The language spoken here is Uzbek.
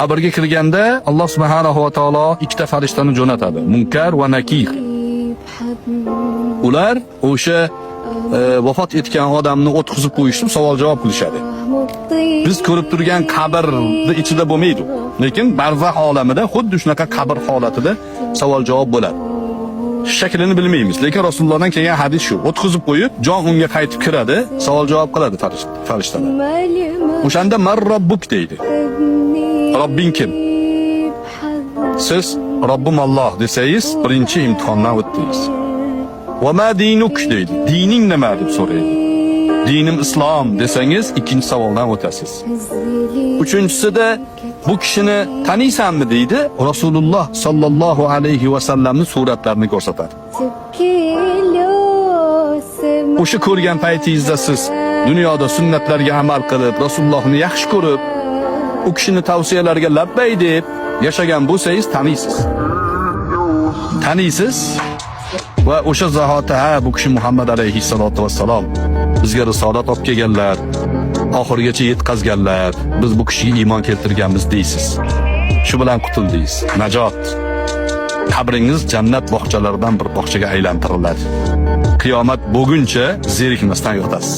Qabrga kirganda Alloh subhanahu va taolo ikkita farishtani jo'natadi. Munkar va nakir. Ular o'sha vafot etgan odamni o'tkazib qo'yishni savol-javob qilishadi. Biz ko'rib turgan qabrning ichida bo'lmaydi. Lekin barzakh olamida xuddi shunaqa qabr holatida savol-javob bo'ladi. Shaklini bilmaymiz, lekin Rasulullohdan kelgan hadis shu. O'tkazib qo'yib, jon unga qaytib kiradi, savol-javob qiladi farishtalar. O'shanda "Man robbuk" deydi. Robbing kim? Siz Robbim Alloh desangiz, birinchi imtihondan o'tdingiz. Va ma dinuk deydi. Dining nima deb so'raydi. Dinim islom desangiz, ikkinchi savoldan o'tasiz. Uchinchisida bu kishini taniysanmi deydi. Rasululloh sallallohu alayhi va sallamning suratlarini ko'rsatadi. O'sha ko'rgan paytingizda siz dunyoda sunnatlarga amal qilib, Rasulullohni yaxshi ko'rib, u kishini tavsiyalariga labbay deb yashagan bo'lsangiz, taniysiz. Va o'sha zahoti bu kishi Muhammad alayhissalatu vassalom bizga risolat olib kelganlar, oxirgacha yetkazganlar, biz bu kishiga iymon keltirganmiz deysiz. Shu bilan qutuldingiz. Najot. Qabringiz jannat bog'chalaridan bir bog'chaga aylantiriladi. Qiyomat bo'lguncha zerikmasdan yotasiz.